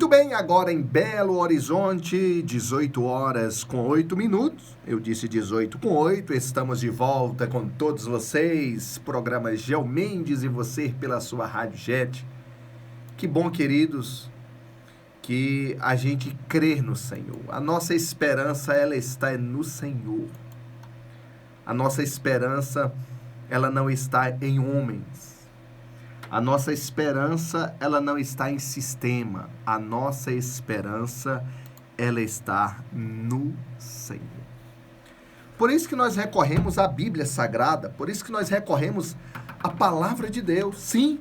bem, agora em Belo Horizonte, 18 horas com 8 minutos. Eu disse 18 com 8. Estamos de volta com todos vocês. Programa Gel Mendes e você pela sua Rádio Jet. Que bom, queridos, que a gente crê no Senhor. A nossa esperança, ela está no Senhor. A nossa esperança, ela não está em homens. A nossa esperança, ela não está em sistema. A nossa esperança, ela está no Senhor. Por isso que nós recorremos à Bíblia Sagrada, por isso que nós recorremos à Palavra de Deus, sim.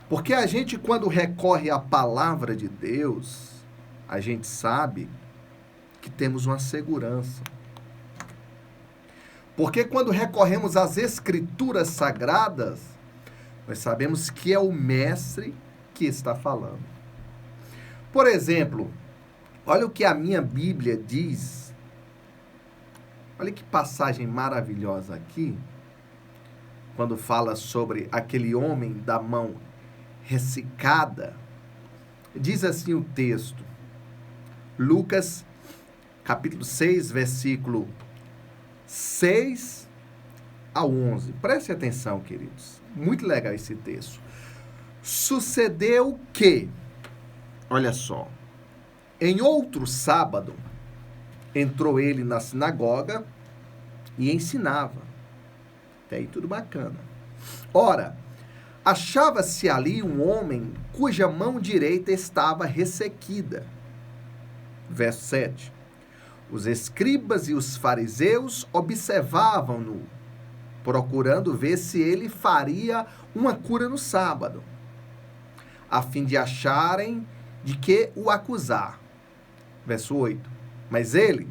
Porque a gente, quando recorre à Palavra de Deus, a gente sabe que temos uma segurança. Porque quando recorremos às Escrituras Sagradas, nós sabemos que é o mestre que está falando. Por exemplo, olha o que a minha Bíblia diz. Olha que passagem maravilhosa aqui. Quando fala sobre aquele homem da mão ressecada. Diz assim o texto. Lucas, capítulo 6, versículo 6 ao 11. Preste atenção, queridos. Muito legal esse texto. Sucedeu que, olha só, em outro sábado, entrou ele na sinagoga e ensinava. Até aí tudo bacana. Ora, achava-se ali um homem cuja mão direita estava ressequida. Verso 7. Os escribas e os fariseus observavam-no, procurando ver se ele faria uma cura no sábado, a fim de acharem de que o acusar. Verso 8. Mas ele,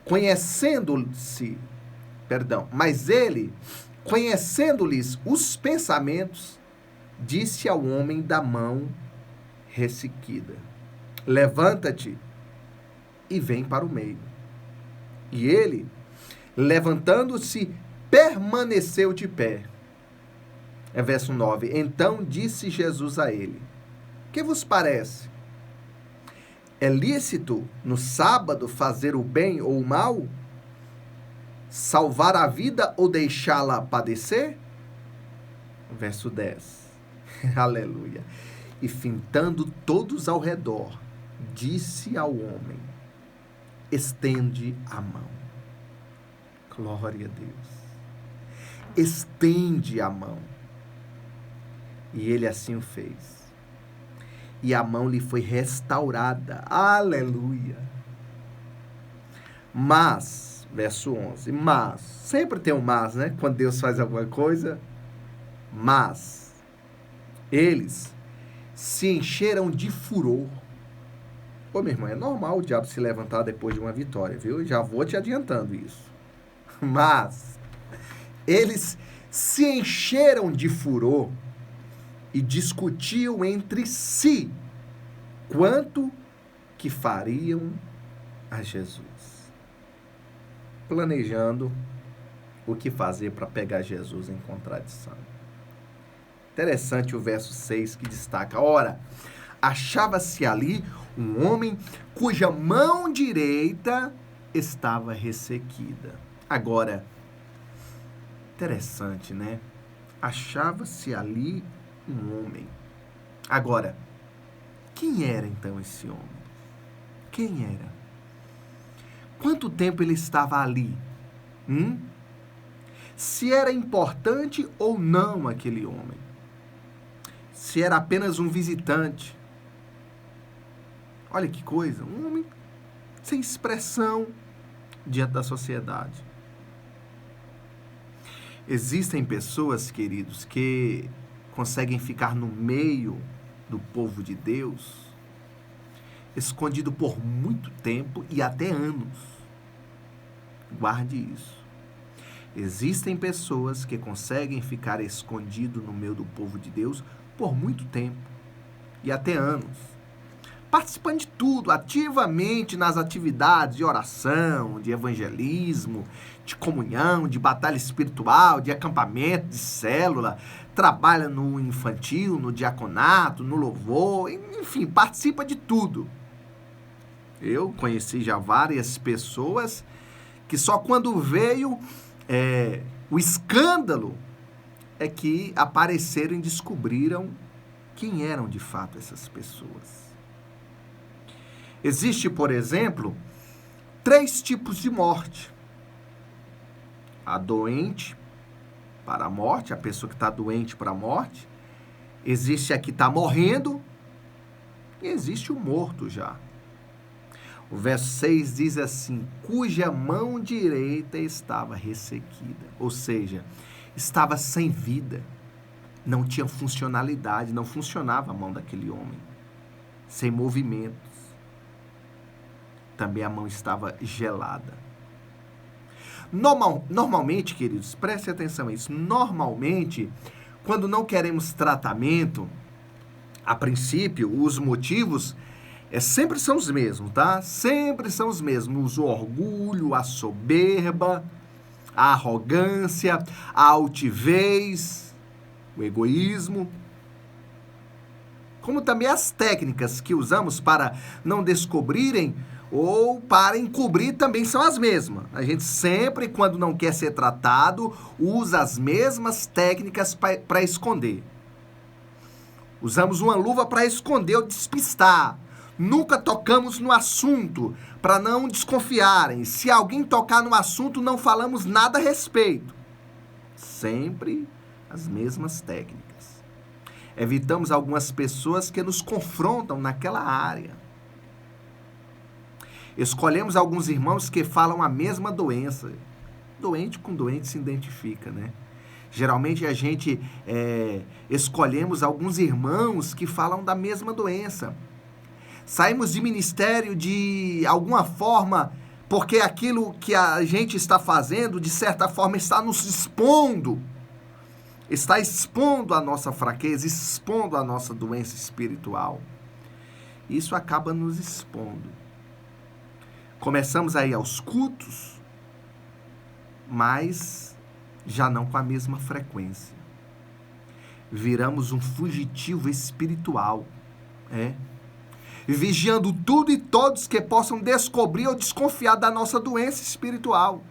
conhecendo-lhes os pensamentos, disse ao homem da mão ressequida: levanta-te e vem para o meio. E ele, levantando-se, permaneceu de pé. É verso 9. Então disse Jesus a ele: que vos parece? É lícito no sábado fazer o bem ou o mal? Salvar a vida ou deixá-la padecer? Verso 10. Aleluia. E findando todos ao redor, disse ao homem: estende a mão. Glória a Deus. Estende a mão. E ele assim o fez. E a mão lhe foi restaurada. Aleluia. Mas, verso 11, mas, sempre tem um mas, né? Quando Deus faz alguma coisa. Mas, eles se encheram de furor. Ô, meu irmão, é normal o diabo se levantar depois de uma vitória, viu? Já vou te adiantando isso. Mas eles se encheram de furor e discutiam entre si quanto que fariam a Jesus, planejando o que fazer para pegar Jesus em contradição. Interessante o verso 6 que destaca: ora, achava-se ali um homem cuja mão direita estava ressequida. Agora, interessante, né? Achava-se ali um homem. Agora, quem era então esse homem? Quem era? Quanto tempo ele estava ali? Se era importante ou não aquele homem? Se era apenas um visitante? Olha que coisa, um homem sem expressão diante da sociedade. Existem pessoas, queridos, que conseguem ficar no meio do povo de Deus, escondido por muito tempo e até anos. Guarde isso. Existem pessoas que conseguem ficar escondido no meio do povo de Deus por muito tempo e até anos. participando de tudo, ativamente nas atividades de oração, de evangelismo, de comunhão, de batalha espiritual, de acampamento, de célula, trabalha no infantil, no diaconato, no louvor, enfim, participa de tudo. Eu conheci já várias pessoas que só quando veio o escândalo é que apareceram e descobriram quem eram de fato essas pessoas. Existe, por exemplo, 3 tipos de morte. A doente para a morte, a pessoa que está doente para a morte. Existe a que está morrendo e existe o morto já. O verso 6 diz assim, cuja mão direita estava ressequida, ou seja, estava sem vida, não tinha funcionalidade, não funcionava a mão daquele homem, sem movimentos. Também a mão estava gelada. Normalmente, queridos, preste atenção a isso, normalmente, quando não queremos tratamento, a princípio, os motivos sempre são os mesmos, tá? Sempre são os mesmos. O orgulho, a soberba, a arrogância, a altivez, o egoísmo. Como também as técnicas que usamos para não descobrirem ou para encobrir também são as mesmas. A gente sempre, quando não quer ser tratado, usa as mesmas técnicas para esconder. Usamos uma luva para esconder ou despistar. Nunca tocamos no assunto para não desconfiarem. Se alguém tocar no assunto, não falamos nada a respeito. Sempre as mesmas técnicas. Evitamos algumas pessoas que nos confrontam naquela área. Escolhemos alguns irmãos que falam a mesma doença. Doente com doente se identifica, né? Geralmente a gente escolhemos alguns irmãos que falam da mesma doença. Saímos de ministério de alguma forma, porque aquilo que a gente está fazendo, de certa forma, está nos expondo. Está expondo a nossa fraqueza, expondo a nossa doença espiritual. Isso acaba nos expondo. Começamos a ir aos cultos, mas já não com a mesma frequência. Viramos um fugitivo espiritual, vigiando tudo e todos que possam descobrir ou desconfiar da nossa doença espiritual.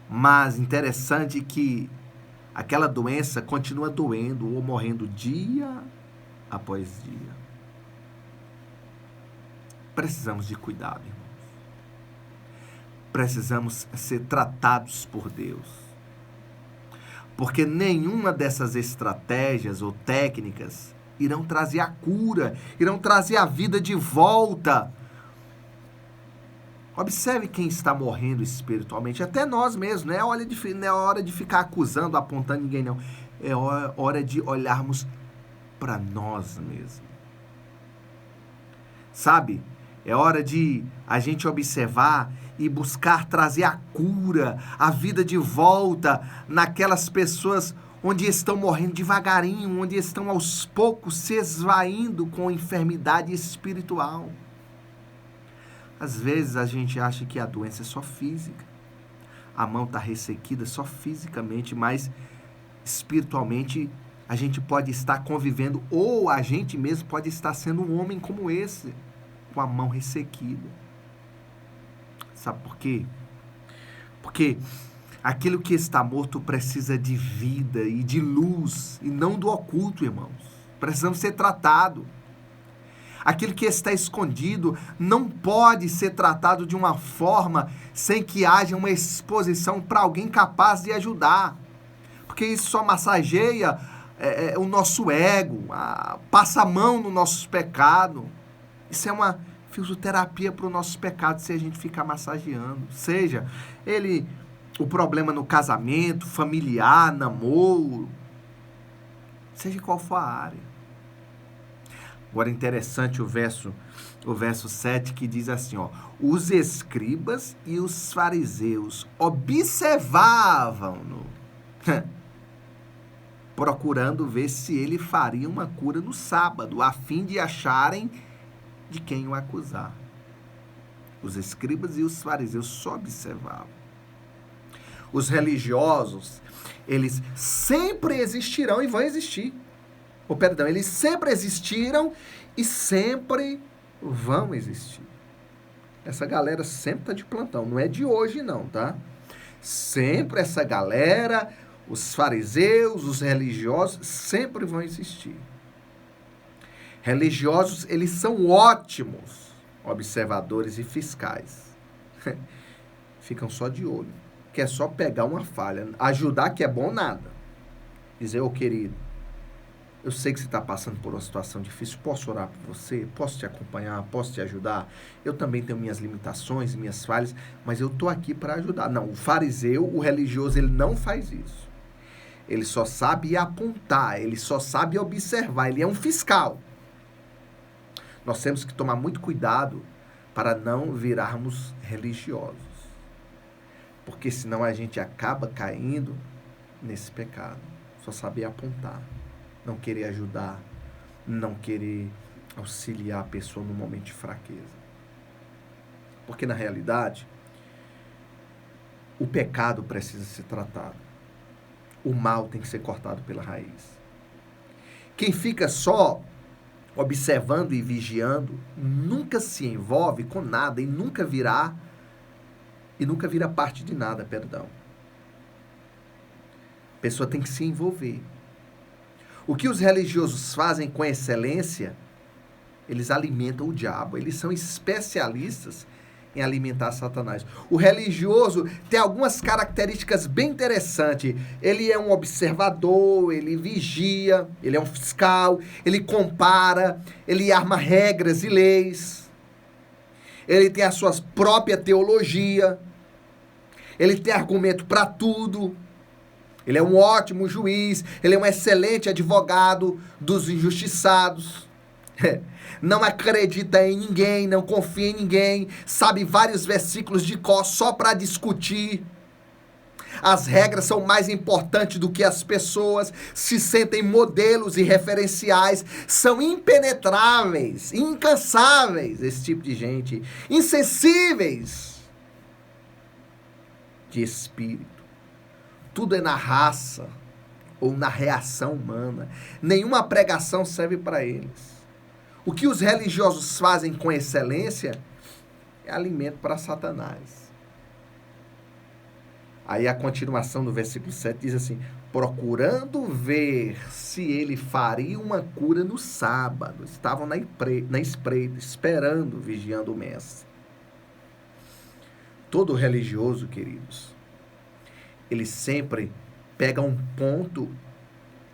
Mas interessante que aquela doença continua doendo ou morrendo dia após dia. Precisamos de cuidado, irmãos. Precisamos ser tratados por Deus. Porque nenhuma dessas estratégias ou técnicas irão trazer a cura, irão trazer a vida de volta. Observe quem está morrendo espiritualmente, até nós mesmos, não é hora de ficar acusando, apontando ninguém, não. É hora de olharmos para nós mesmos. Sabe? É hora de a gente observar e buscar trazer a cura, a vida de volta naquelas pessoas onde estão morrendo devagarinho, onde estão aos poucos se esvaindo com enfermidade espiritual. Às vezes a gente acha que a doença é só física. A mão está ressequida só fisicamente, mas espiritualmente a gente pode estar convivendo, ou a gente mesmo pode estar sendo um homem como esse, com a mão ressequida. Sabe por quê? Porque aquilo que está morto precisa de vida e de luz, e não do oculto, irmãos. Precisamos ser tratados. Aquilo que está escondido não pode ser tratado de uma forma sem que haja uma exposição para alguém capaz de ajudar. Porque isso só massageia o nosso ego, passa a mão no nosso pecado. Isso é uma fisioterapia para o nosso pecado se a gente ficar massageando. Seja o problema no casamento, familiar, namoro, seja qual for a área. Agora, interessante o verso 7 que diz assim, os escribas e os fariseus observavam-no procurando ver se ele faria uma cura no sábado, a fim de acharem de quem o acusar. Os escribas e os fariseus só observavam. Os religiosos, eles sempre existirão e vão existir. Eles sempre existiram e sempre vão existir. Essa galera sempre está de plantão, não é de hoje não, tá? Sempre essa galera, os fariseus, os religiosos, sempre vão existir. Religiosos, eles são ótimos observadores e fiscais. Ficam só de olho. Que é só pegar uma falha. Ajudar que é bom nada. Dizer, ô querido, eu sei que você está passando por uma situação difícil, posso orar por você? Posso te acompanhar? Posso te ajudar? Eu também tenho minhas limitações, minhas falhas, mas eu estou aqui para ajudar. Não, o fariseu, o religioso, ele não faz isso. Ele só sabe apontar, ele só sabe observar, ele é um fiscal. Nós temos que tomar muito cuidado para não virarmos religiosos. Porque senão a gente acaba caindo nesse pecado. Só saber apontar. Não querer ajudar. Não querer auxiliar a pessoa no momento de fraqueza. Porque na realidade, o pecado precisa ser tratado. O mal tem que ser cortado pela raiz. Quem fica só observando e vigiando nunca se envolve com nada e nunca vira parte de nada, perdão. A pessoa tem que se envolver. O que os religiosos fazem com excelência, eles alimentam o diabo. Eles são especialistas em alimentar Satanás. O religioso tem algumas características bem interessantes. Ele é um observador, ele vigia, ele é um fiscal, ele compara, ele arma regras e leis. Ele tem a sua própria teologia. Ele tem argumento para tudo. Ele é um ótimo juiz. Ele é um excelente advogado dos injustiçados. Não acredita em ninguém, não confia em ninguém. Sabe vários versículos de cor só para discutir. As regras são mais importantes do que as pessoas. Se sentem modelos e referenciais. São impenetráveis, incansáveis, esse tipo de gente. Insensíveis de espírito. Tudo é na raça ou na reação humana. Nenhuma pregação serve para eles. O que os religiosos fazem com excelência é alimento para Satanás. Aí a continuação do versículo 7 diz assim: procurando ver se ele faria uma cura no sábado. Estavam na espreita, esperando, vigiando o mestre. Todo religioso, queridos, ele sempre pega um ponto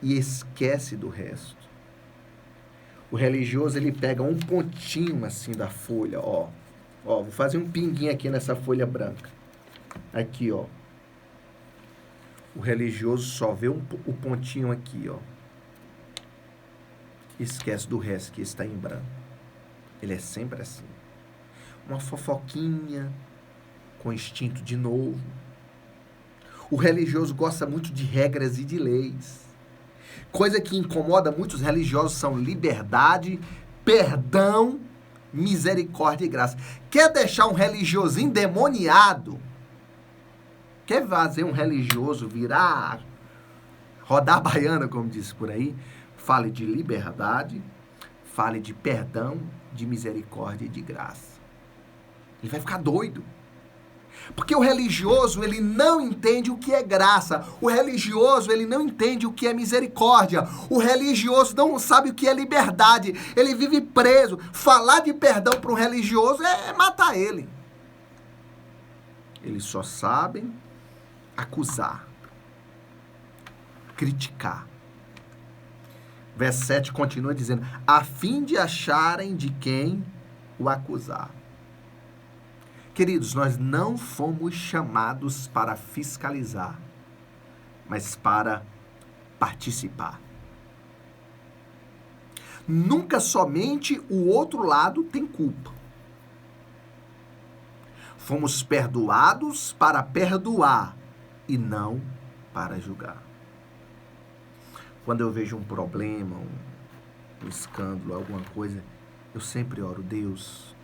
e esquece do resto. O religioso, ele pega um pontinho assim da folha, ó. Ó, vou fazer um pinguinho aqui nessa folha branca. Aqui, ó. O religioso só vê o pontinho aqui, ó. Esquece do resto que está em branco. Ele é sempre assim. Uma fofoquinha com instinto de novo. O religioso gosta muito de regras e de leis. Coisa que incomoda muitos religiosos são liberdade, perdão, misericórdia e graça. Quer deixar um religioso endemoniado? Quer fazer um religioso virar, rodar a baiana, como diz por aí? Fale de liberdade, fale de perdão, de misericórdia e de graça. Ele vai ficar doido. Porque o religioso, ele não entende o que é graça. O religioso, ele não entende o que é misericórdia. O religioso não sabe o que é liberdade. Ele vive preso. Falar de perdão para um religioso é matar ele. Eles só sabem acusar, criticar. Verso 7 continua dizendo: a fim de acharem de quem o acusar. Queridos, nós não fomos chamados para fiscalizar, mas para participar. Nunca somente o outro lado tem culpa. Fomos perdoados para perdoar e não para julgar. Quando eu vejo um problema, um escândalo, alguma coisa, eu sempre oro: Deus,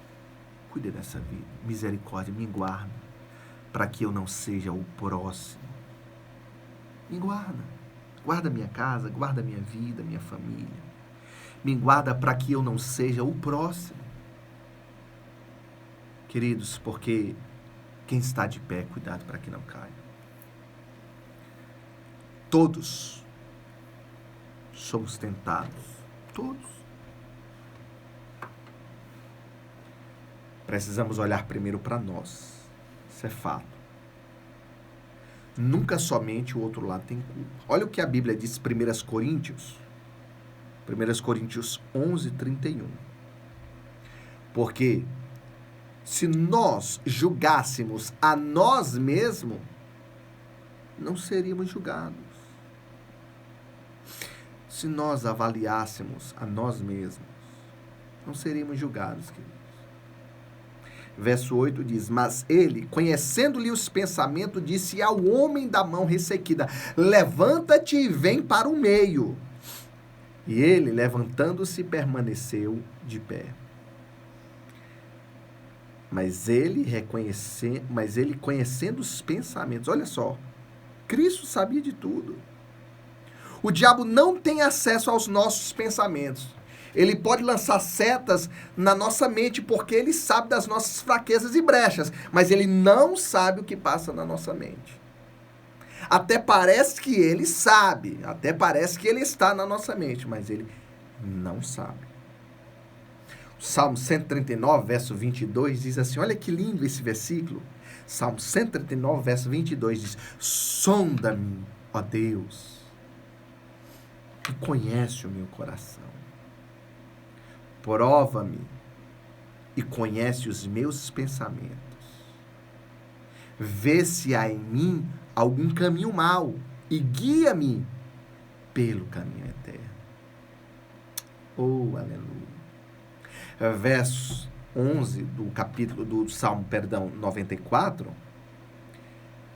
cuide dessa vida, misericórdia, me guarda, para que eu não seja o próximo. Me guarda. Guarda minha casa, guarda minha vida, minha família. Me guarda para que eu não seja o próximo. Queridos, porque quem está de pé, cuidado para que não caia. Todos somos tentados. Todos. Precisamos olhar primeiro para nós. Isso é fato. Nunca somente o outro lado tem culpa. Olha o que a Bíblia diz, 1 Coríntios. 1 Coríntios 11, 31. Porque se nós julgássemos a nós mesmos, não seríamos julgados. Se nós avaliássemos a nós mesmos, não seríamos julgados, queridos. Verso 8 diz: mas ele, conhecendo-lhe os pensamentos, disse ao homem da mão ressequida: levanta-te e vem para o meio. E ele, levantando-se, permaneceu de pé. Mas ele conhecendo os pensamentos, olha só, Cristo sabia de tudo. O diabo não tem acesso aos nossos pensamentos. Ele pode lançar setas na nossa mente porque ele sabe das nossas fraquezas e brechas, mas ele não sabe o que passa na nossa mente. Até parece que ele sabe, até parece que ele está na nossa mente, mas ele não sabe. Salmo 139, verso 22 diz assim, olha que lindo esse versículo. Salmo 139, verso 22 diz: sonda-me, ó Deus, e conhece o meu coração. Prova-me e conhece os meus pensamentos. Vê se há em mim algum caminho mau e guia-me pelo caminho eterno. Oh, aleluia. Verso 11 do Salmo 94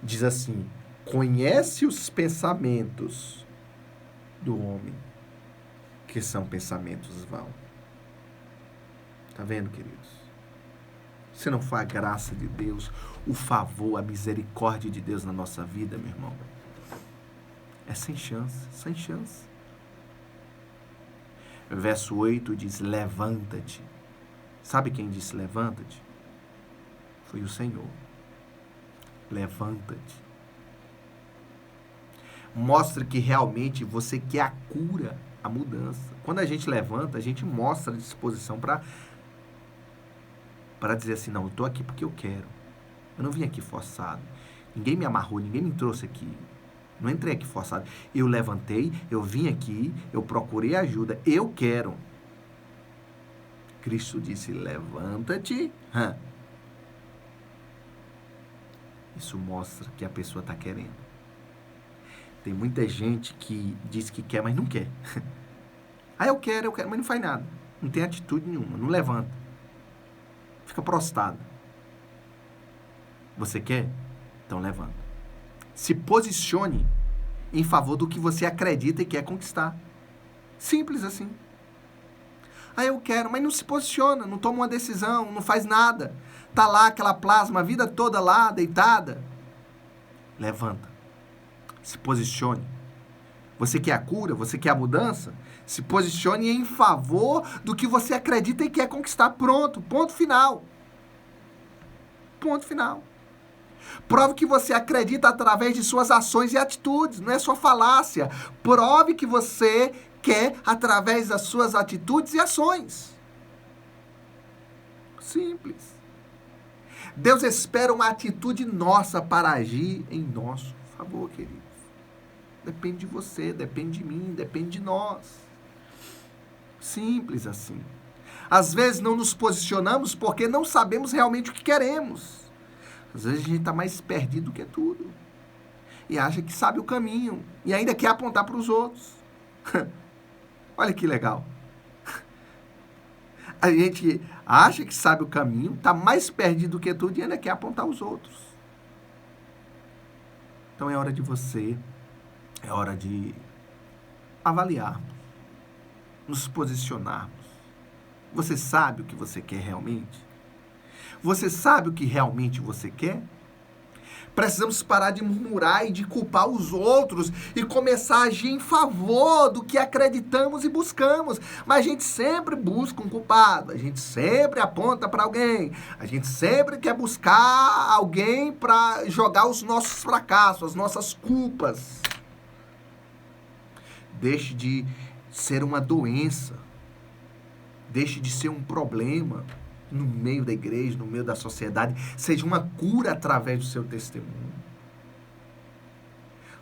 diz assim: conhece os pensamentos do homem, que são pensamentos vãos. Tá vendo, queridos? Se não for a graça de Deus, o favor, a misericórdia de Deus na nossa vida, meu irmão, é sem chance, sem chance. Verso 8 diz: levanta-te. Sabe quem disse levanta-te? Foi o Senhor. Levanta-te. Mostra que realmente você quer a cura, a mudança. Quando a gente levanta, a gente mostra a disposição para dizer assim: não, eu estou aqui porque eu quero. Eu não vim aqui forçado. Ninguém me amarrou, ninguém me trouxe aqui. Não entrei aqui forçado. Eu levantei, eu vim aqui, eu procurei ajuda. Eu quero. Cristo disse: levanta-te. Isso mostra que a pessoa está querendo. Tem muita gente que diz que quer, mas não quer. Eu quero, mas não faz nada. Não tem atitude nenhuma, não levanta. Fica prostrado. Você quer? Então levanta. Se posicione em favor do que você acredita e quer conquistar. Simples assim. Eu quero, mas não se posiciona, não toma uma decisão, não faz nada. Tá lá aquela plasma a vida toda lá, deitada. Levanta. Se posicione. Você quer a cura? Você quer a mudança? Se posicione em favor do que você acredita e quer conquistar. Pronto. Ponto final. Ponto final. Prove que você acredita através de suas ações e atitudes. Não é só falácia. Prove que você quer através das suas atitudes e ações. Simples. Deus espera uma atitude nossa para agir em nosso favor, queridos. Depende de você, depende de mim, depende de nós. Simples assim. Às vezes não nos posicionamos porque não sabemos realmente o que queremos. Às vezes a gente está mais perdido do que tudo. E acha que sabe o caminho. E ainda quer apontar para os outros. Olha que legal. A gente acha que sabe o caminho, está mais perdido do que tudo e ainda quer apontar os outros. Então é hora de você, é hora de avaliarmos, nos posicionarmos. Você sabe o que você quer realmente? Você sabe o que realmente você quer? Precisamos parar de murmurar e de culpar os outros e começar a agir em favor do que acreditamos e buscamos. Mas a gente sempre busca um culpado, a gente sempre aponta para alguém, a gente sempre quer buscar alguém para jogar os nossos fracassos, as nossas culpas. Deixe de ser uma doença, deixe de ser um problema no meio da igreja, no meio da sociedade, seja uma cura através do seu testemunho.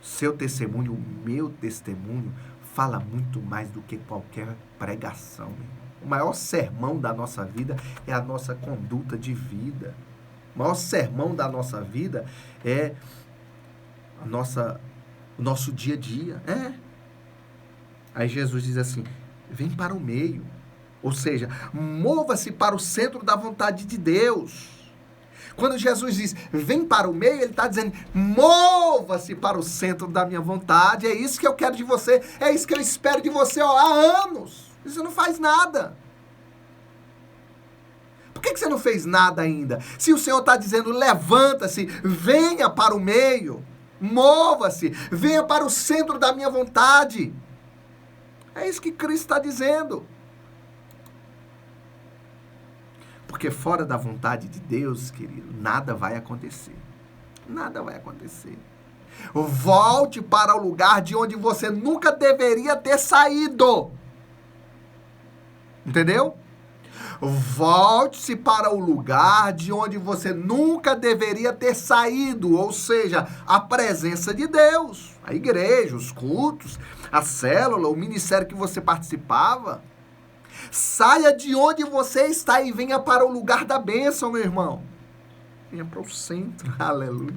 Seu testemunho, o meu testemunho, fala muito mais do que qualquer pregação. O maior sermão da nossa vida é a nossa conduta de vida. O maior sermão da nossa vida é o nosso dia a dia. Aí Jesus diz assim, vem para o meio. Ou seja, mova-se para o centro da vontade de Deus. Quando Jesus diz, vem para o meio, ele está dizendo, mova-se para o centro da minha vontade. É isso que eu quero de você. É isso que eu espero de você há anos. Você não faz nada. Por que você não fez nada ainda? Se o Senhor está dizendo, levanta-se, venha para o meio, mova-se, venha para o centro da minha vontade. É isso que Cristo está dizendo. Porque fora da vontade de Deus, querido, nada vai acontecer. Nada vai acontecer. Volte para o lugar de onde você nunca deveria ter saído. Entendeu? Volte-se para o lugar de onde você nunca deveria ter saído. Ou seja, a presença de Deus. A igreja, os cultos, a célula, o ministério que você participava. Saia de onde você está e venha para o lugar da bênção, meu irmão. Venha para o centro, aleluia.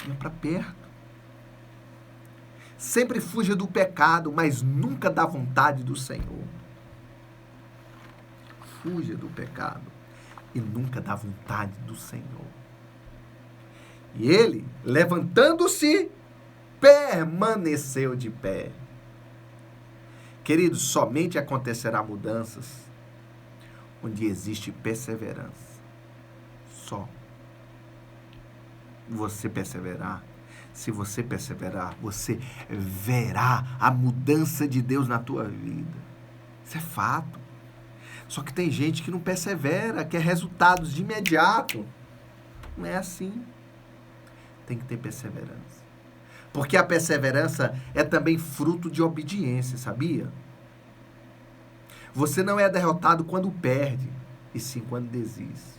Venha para perto. Sempre fuja do pecado, mas nunca da vontade do Senhor. Fuja do pecado e nunca da vontade do Senhor. E ele, levantando-se, permaneceu de pé. Queridos, somente acontecerá mudanças onde existe perseverança. Só. Você perseverar. Se você perseverar, você verá a mudança de Deus na tua vida. Isso é fato. Só que tem gente que não persevera, quer resultados de imediato. Não é assim. Tem que ter perseverança. Porque a perseverança é também fruto de obediência, sabia? Você não é derrotado quando perde, e sim quando desiste.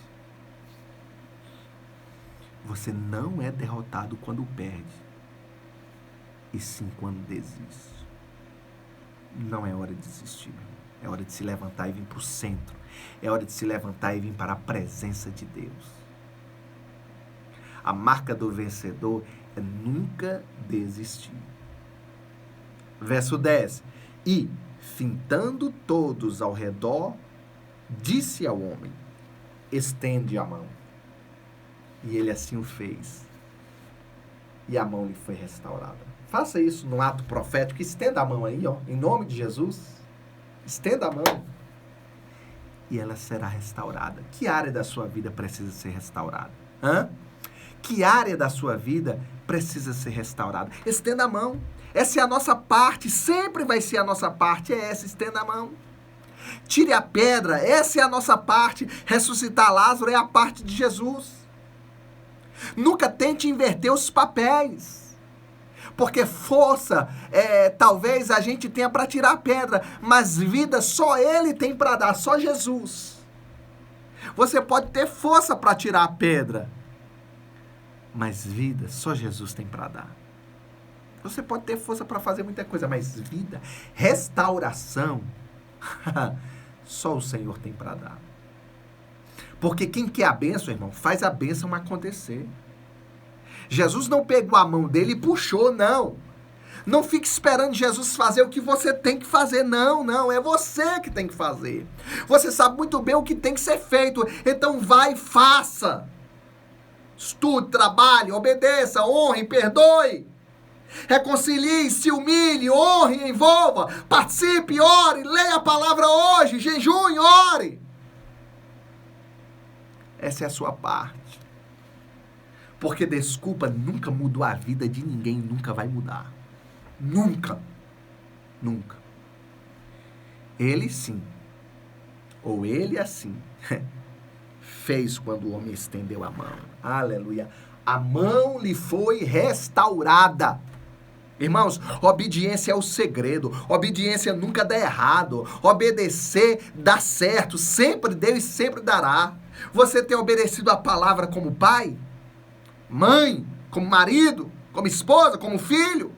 Você não é derrotado quando perde, e sim quando desiste. Não é hora de desistir, meu irmão. É hora de se levantar e vir para o centro. É hora de se levantar e vir para a presença de Deus. A marca do vencedor é nunca desistir. Verso 10. E, findando todos ao redor, disse ao homem, estende a mão. E ele assim o fez. E a mão lhe foi restaurada. Faça isso no ato profético. Estenda a mão aí, ó, em nome de Jesus. Estenda a mão. E ela será restaurada. Que área da sua vida precisa ser restaurada? Que área da sua vida precisa ser restaurada? Estenda a mão. Essa é a nossa parte. Sempre vai ser a nossa parte. É essa, estenda a mão. Tire a pedra. Essa é a nossa parte. Ressuscitar Lázaro é a parte de Jesus. Nunca tente inverter os papéis. Porque força, talvez a gente tenha para tirar a pedra, mas vida só Ele tem para dar, só Jesus. Você pode ter força para tirar a pedra, mas vida só Jesus tem para dar. Você pode ter força para fazer muita coisa, mas vida, restauração, só o Senhor tem para dar. Porque quem quer a bênção, irmão, faz a bênção acontecer. Jesus não pegou a mão dele e puxou, não. Não fique esperando Jesus fazer o que você tem que fazer, não. É você que tem que fazer. Você sabe muito bem o que tem que ser feito. Então vai e faça. Estude, trabalhe, obedeça, honre, perdoe. Reconcilie, se humilhe, honre, envolva, participe, ore, leia a palavra hoje, jejum, ore. Essa é a sua parte. Porque desculpa nunca mudou a vida de ninguém, nunca vai mudar. Nunca. Nunca. Ele sim, ou ele assim, fez quando o homem estendeu a mão. Aleluia. A mão lhe foi restaurada. Irmãos, obediência é o segredo. Obediência nunca dá errado. Obedecer dá certo. Sempre deu e sempre dará. Você tem obedecido a palavra como pai, mãe, como marido, como esposa, como filho,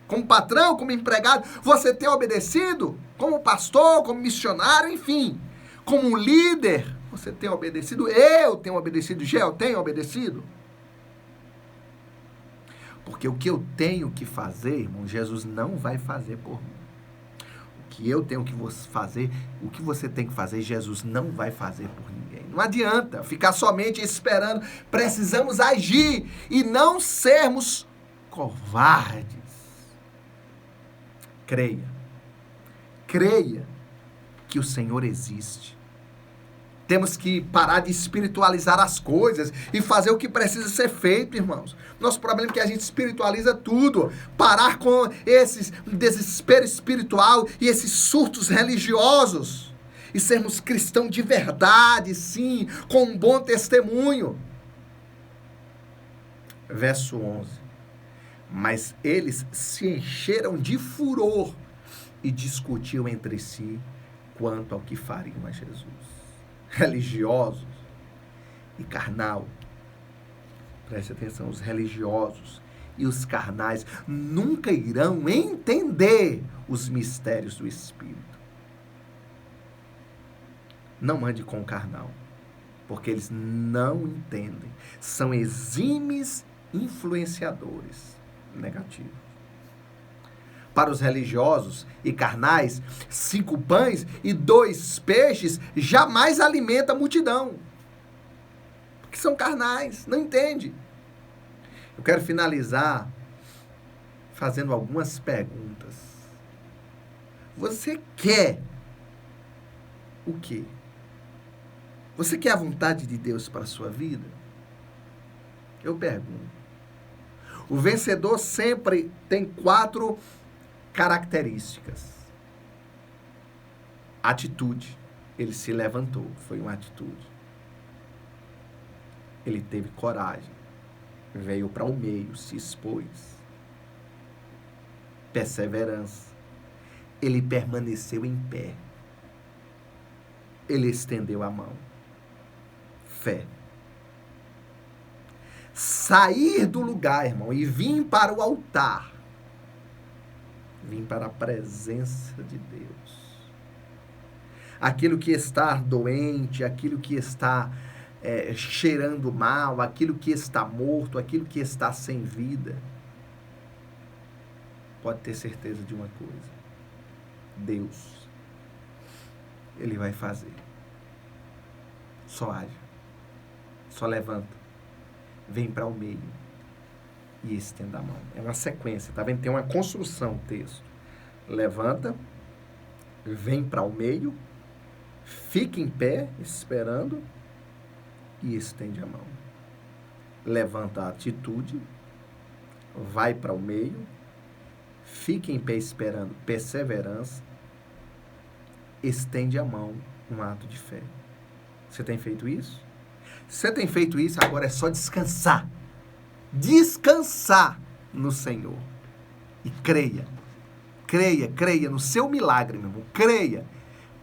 como patrão, como empregado? Você tem obedecido? Como pastor, como missionário, enfim. Como líder, você tem obedecido? Eu tenho obedecido. Gel, tenho obedecido? Porque o que eu tenho que fazer, irmão, Jesus não vai fazer por mim. O que eu tenho que fazer, o que você tem que fazer, Jesus não vai fazer por ninguém. Não adianta ficar somente esperando. Precisamos agir e não sermos covardes. Creia. Creia que o Senhor existe. Temos que parar de espiritualizar as coisas e fazer o que precisa ser feito, irmãos. Nosso problema é que a gente espiritualiza tudo. Parar com esse desespero espiritual e esses surtos religiosos. E sermos cristãos de verdade, sim, com um bom testemunho. Verso 11. Mas eles se encheram de furor e discutiam entre si quanto ao que fariam a Jesus. Religiosos e carnal. Preste atenção, os religiosos e os carnais nunca irão entender os mistérios do Espírito. Não ande com o carnal, porque eles não entendem. São exímios influenciadores negativos. Para os religiosos e carnais, 5 pães e 2 peixes jamais alimenta a multidão. Porque são carnais, não entende. Eu quero finalizar fazendo algumas perguntas. Você quer o quê? Você quer a vontade de Deus para a sua vida? Eu pergunto. O vencedor sempre tem 4 características. Atitude. Ele se levantou. Foi uma atitude. Ele teve coragem. Veio para o meio, se expôs. Perseverança. Ele permaneceu em pé. Ele estendeu a mão. Fé. Sair do lugar, irmão, e vir para o altar. Vim para a presença de Deus. Aquilo que está doente, aquilo que está cheirando mal, aquilo que está morto, aquilo que está sem vida, pode ter certeza de uma coisa. Deus, Ele vai fazer. Só age. Só levanta. Vem para o meio e estenda a mão. É uma sequência, tá vendo? Tem uma construção o texto. Levanta, vem para o meio, fica em pé, esperando, e estende a mão. Levanta a atitude, vai para o meio, fica em pé esperando, perseverança, estende a mão, um ato de fé. Você tem feito isso? Se você tem feito isso, agora é só descansar. Descansar no Senhor. E creia. Creia no seu milagre, meu irmão. Creia.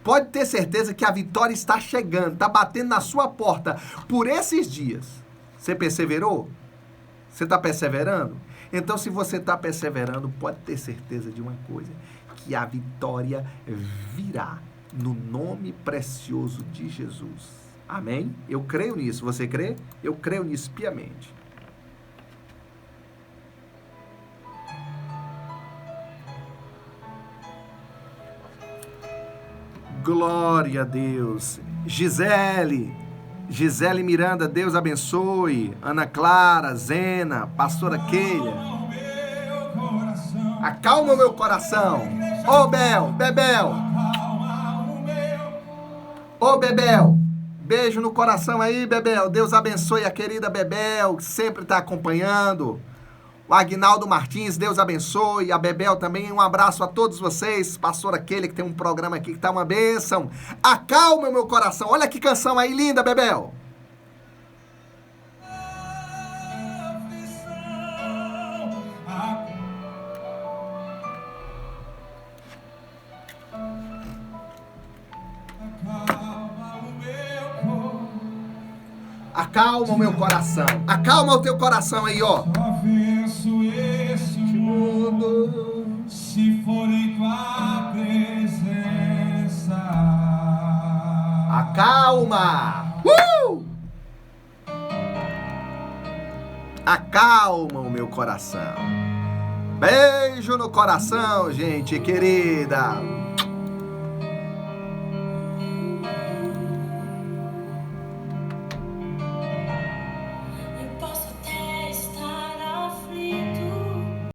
Pode ter certeza que a vitória está chegando, está batendo na sua porta por esses dias. Você perseverou? Você está perseverando? Então, se você está perseverando, pode ter certeza de uma coisa, que a vitória virá no nome precioso de Jesus. Amém? Eu creio nisso. Você crê? Eu creio nisso piamente. Glória a Deus. Gisele Miranda, Deus abençoe. Ana Clara, Zena, pastora Keila. Acalma o meu coração. Ô, Bebel. Ô, Bebel. Beijo no coração aí, Bebel. Deus abençoe a querida Bebel, que sempre está acompanhando. O Agnaldo Martins, Deus abençoe. A Bebel também, um abraço a todos vocês. Pastor aquele que tem um programa aqui que tá uma bênção. Acalma o meu coração. Olha que canção aí linda, Bebel. Acalma o meu coração. Acalma o teu coração aí, ó. Só venço este mundo se for em tua presença. Acalma. Acalma o meu coração. Beijo no coração, gente querida.